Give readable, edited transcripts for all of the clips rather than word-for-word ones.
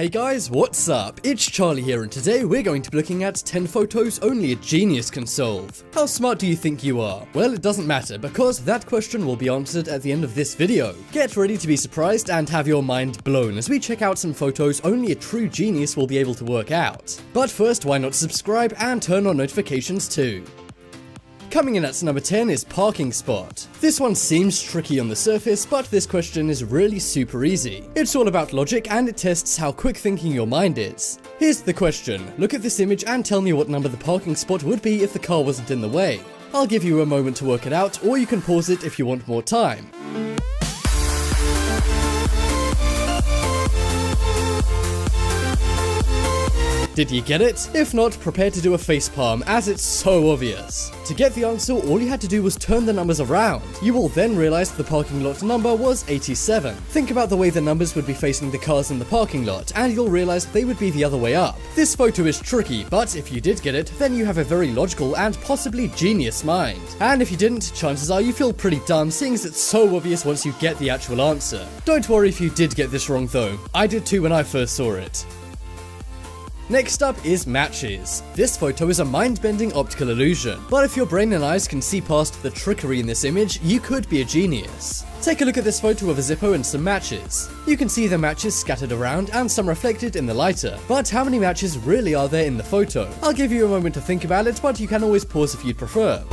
Hey guys, what's up? It's Charlie here, and today we're going to be looking at 10 photos only a genius can solve. How smart do you think you are? Well, it doesn't matter, because that question will be answered at the end of this video. Get ready to be surprised and have your mind blown as we check out some photos only a true genius will be able to work out. But first, why not subscribe and turn on notifications too? Coming in at number 10 is parking spot. This one seems tricky on the surface, but this question is really super easy. It's all about logic and it tests how quick thinking your mind is. Here's the question. Look at this image and tell me what number the parking spot would be if the car wasn't in the way. I'll give you a moment to work it out, or you can pause it if you want more time. Did you get it? If not, prepare to do a facepalm, as it's so obvious. To get the answer, all you had to do was turn the numbers around. You will then realize the parking lot number was 87. Think about the way the numbers would be facing the cars in the parking lot, and you'll realize they would be the other way up. This photo is tricky, but if you did get it, then you have a very logical and possibly genius mind. And if you didn't, chances are you feel pretty dumb, seeing as it's so obvious once you get the actual answer. Don't worry if you did get this wrong though. I did too when I first saw it. Next up is matches. This photo is a mind-bending optical illusion, but if your brain and eyes can see past the trickery in this image, you could be a genius. Take a look at this photo of a Zippo and some matches. You can see the matches scattered around and some reflected in the lighter, but how many matches really are there in the photo? I'll give you a moment to think about it, but you can always pause if you'd prefer.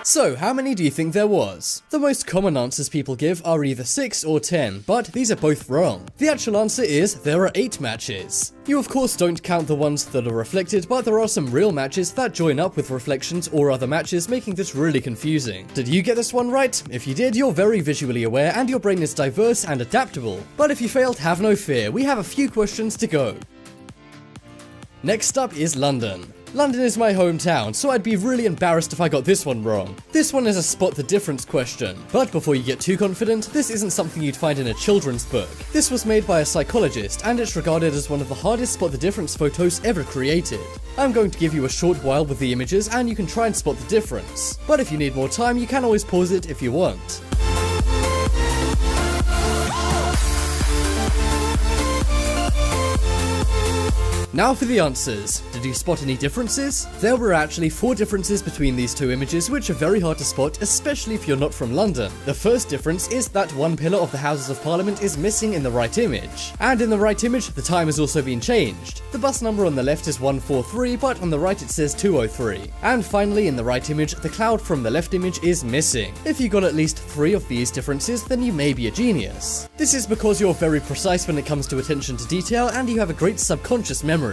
So, how many do you think there was? The most common answers people give are either 6 or 10, but these are both wrong. The actual answer is there are 8 matches. You of course don't count the ones that are reflected, but there are some real matches that join up with reflections or other matches, making this really confusing. Did you get this one right? If you did, you're very visually aware and your brain is diverse and adaptable. But if you failed, have no fear, we have a few questions to go. Next up is London. London is my hometown, so I'd be really embarrassed if I got this one wrong. This one is a spot the difference question. But before you get too confident, this isn't something you'd find in a children's book. This was made by a psychologist, and it's regarded as one of the hardest spot the difference photos ever created. I'm going to give you a short while with the images, and you can try and spot the difference. But if you need more time, you can always pause it if you want. Now for the answers. Did you spot any differences? There were actually 4 differences between these two images, which are very hard to spot, especially if you're not from London. The first difference is that one pillar of the Houses of Parliament is missing in the right image. And in the right image, the time has also been changed. The bus number on the left is 143, but on the right it says 203. And finally, in the right image, the cloud from the left image is missing. If you got at least 3 of these differences, then you may be a genius. This is because you're very precise when it comes to attention to detail, and you have a great subconscious memory.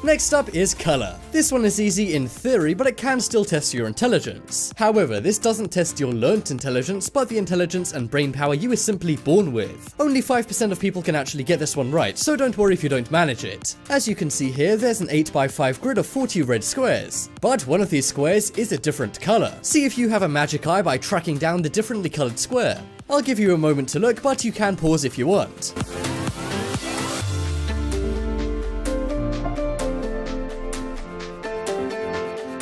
Next up is color. This one is easy in theory, but it can still test your intelligence. However, this doesn't test your learnt intelligence, but the intelligence and brain power you were simply born with. Only 5% of people can actually get this one right, so don't worry if you don't manage it. As you can see here, there's an 8x5 grid of 40 red squares, but one of these squares is a different color. See if you have a magic eye by tracking down the differently colored square. I'll give you a moment to look, but you can pause if you want.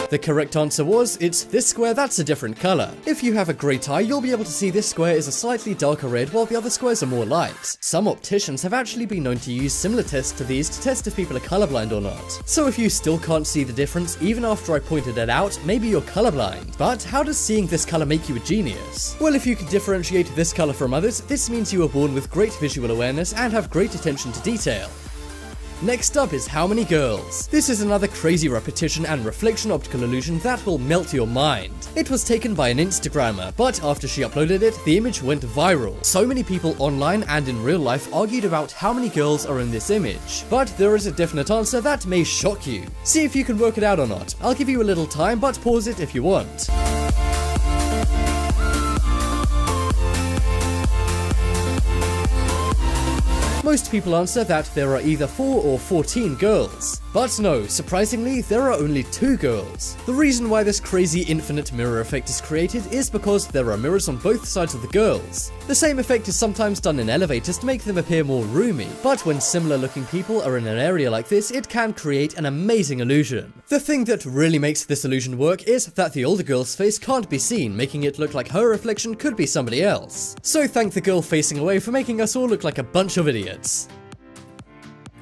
The correct answer was, it's this square that's a different color. If you have a great eye, you'll be able to see this square is a slightly darker red while the other squares are more light. Some opticians have actually been known to use similar tests to these to test if people are colorblind or not. So if you still can't see the difference even after I pointed it out, maybe you're colorblind. But how does seeing this color make you a genius? Well, if you can differentiate this color from others, this means you were born with great visual awareness and have great attention to detail. Next up is how many girls. This is another crazy repetition and reflection optical illusion that will melt your mind. It was taken by an Instagrammer, but after she uploaded it, the image went viral. So many people online and in real life argued about how many girls are in this image. But there is a definite answer that may shock you. See if you can work it out or not. I'll give you a little time, but pause it if you want. Most people answer that there are either 4 or 14 girls. But no, surprisingly, there are only 2 girls. The reason why this crazy infinite mirror effect is created is because there are mirrors on both sides of the girls. The same effect is sometimes done in elevators to make them appear more roomy, but when similar looking people are in an area like this, it can create an amazing illusion. The thing that really makes this illusion work is that the older girl's face can't be seen, making it look like her reflection could be somebody else. So thank the girl facing away for making us all look like a bunch of idiots.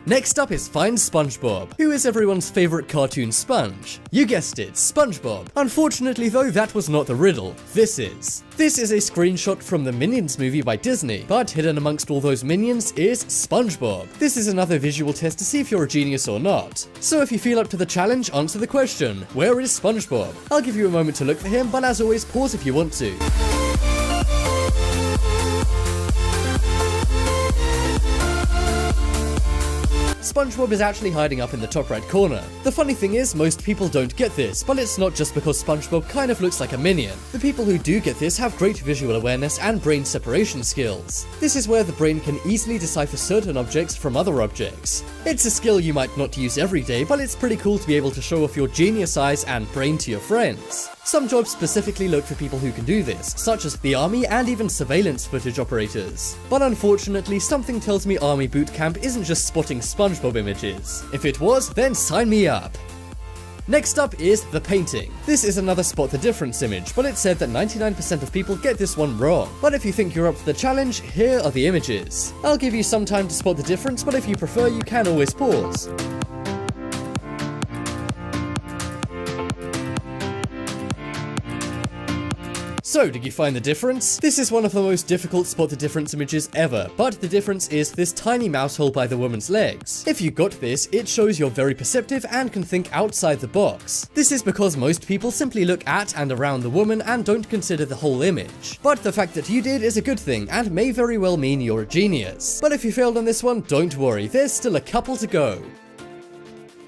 Next up is Find SpongeBob, who is everyone's favorite cartoon sponge. You guessed it, SpongeBob. Unfortunately though, that was not the riddle. This is a screenshot from the Minions movie by Disney, but hidden amongst all those minions is SpongeBob. This is another visual test to see if you're a genius or not. So if you feel up to the challenge, answer the question, where is SpongeBob? I'll give you a moment to look for him, but as always, pause if you want to. SpongeBob is actually hiding up in the top right corner. The funny thing is, most people don't get this, but it's not just because SpongeBob kind of looks like a minion. The people who do get this have great visual awareness and brain separation skills. This is where the brain can easily decipher certain objects from other objects. It's a skill you might not use every day, but it's pretty cool to be able to show off your genius eyes and brain to your friends. Some jobs specifically look for people who can do this, such as the army and even surveillance footage operators. But unfortunately, something tells me army boot camp isn't just spotting SpongeBob images. If it was, then sign me up! Next up is the painting. This is another spot the difference image, but it said that 99% of people get this one wrong. But if you think you're up for the challenge, here are the images. I'll give you some time to spot the difference, but if you prefer, you can always pause. So, did you find the difference? This is one of the most difficult spot the difference images ever, but the difference is this tiny mouse hole by the woman's legs. If you got this, it shows you're very perceptive and can think outside the box. This is because most people simply look at and around the woman and don't consider the whole image. But the fact that you did is a good thing and may very well mean you're a genius. But if you failed on this one, don't worry, there's still a couple to go.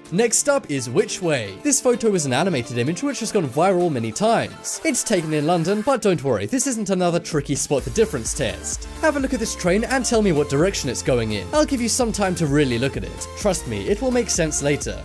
Next up is Which Way. This photo is an animated image which has gone viral many times. It's taken in London, but don't worry, this isn't another tricky spot the difference test. Have a look at this train and tell me what direction it's going in. I'll give you some time to really look at it. Trust me, it will make sense later.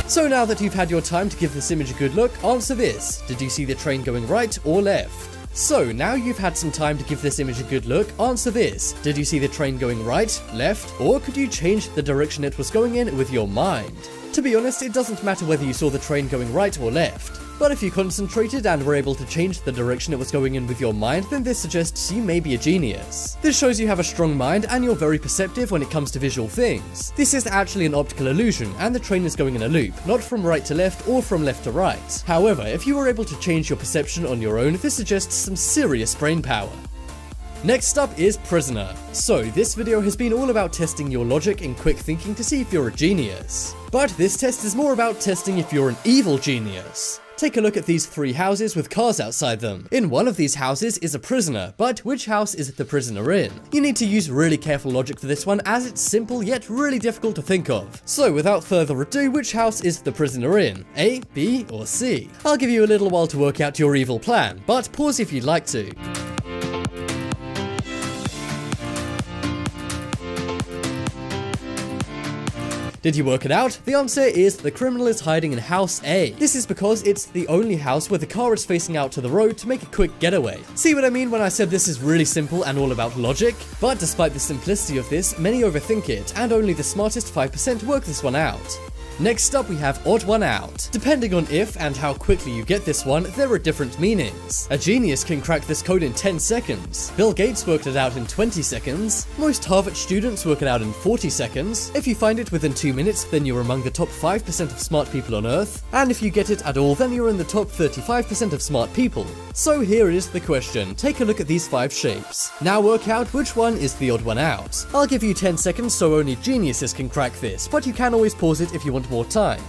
So now that you've had your time to give this image a good look, answer this. Did you see the train going right or left? So, now you've had some time to give this image a good look, answer this. Did you see the train going right, left, or could you change the direction it was going in with your mind? To be honest, it doesn't matter whether you saw the train going right or left. But if you concentrated and were able to change the direction it was going in with your mind, then this suggests you may be a genius. This shows you have a strong mind and you're very perceptive when it comes to visual things. This is actually an optical illusion, and the train is going in a loop, not from right to left or from left to right. However, if you were able to change your perception on your own, this suggests some serious brain power. Next up is Prisoner. So, this video has been all about testing your logic and quick thinking to see if you're a genius. But this test is more about testing if you're an evil genius. Take a look at these 3 houses with cars outside them. In one of these houses is a prisoner, but which house is the prisoner in? You need to use really careful logic for this one, as it's simple yet really difficult to think of. So without further ado, which house is the prisoner in? A, B, or C? I'll give you a little while to work out your evil plan, but pause if you'd like to. Did you work it out? The answer is the criminal is hiding in house A. This is because it's the only house where the car is facing out to the road to make a quick getaway. See what I mean when I said this is really simple and all about logic? But despite the simplicity of this, many overthink it, and only the smartest 5% work this one out. Next up we have odd one out. Depending on if and how quickly you get this one, there are different meanings. A genius can crack this code in 10 seconds. Bill Gates worked it out in 20 seconds. Most Harvard students work it out in 40 seconds. If you find it within 2 minutes, then you're among the top 5% of smart people on Earth. And if you get it at all, then you're in the top 35% of smart people. So here is the question. Take a look at these 5 shapes. Now work out which one is the odd one out. I'll give you 10 seconds so only geniuses can crack this, but you can always pause it if you want more time.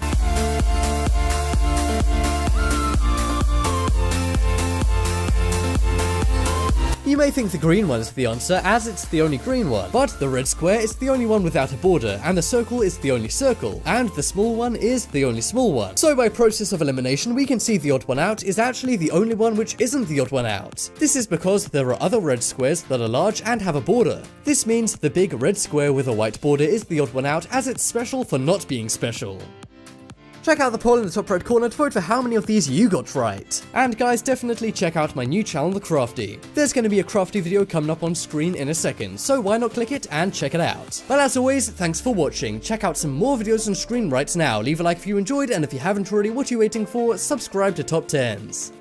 You may think the green one is the answer, as it's the only green one, but the red square is the only one without a border, and the circle is the only circle, and the small one is the only small one. So by process of elimination, we can see the odd one out is actually the only one which isn't the odd one out. This is because there are other red squares that are large and have a border. This means the big red square with a white border is the odd one out, as it's special for not being special. Check out the poll in the top right corner to vote for how many of these you got right. And guys, definitely check out my new channel, The Crafty. There's going to be a crafty video coming up on screen in a second, so why not click it and check it out. But as always, thanks for watching. Check out some more videos on screen right now. Leave a like if you enjoyed, and if you haven't already, what are you waiting for? Subscribe to Top 10s.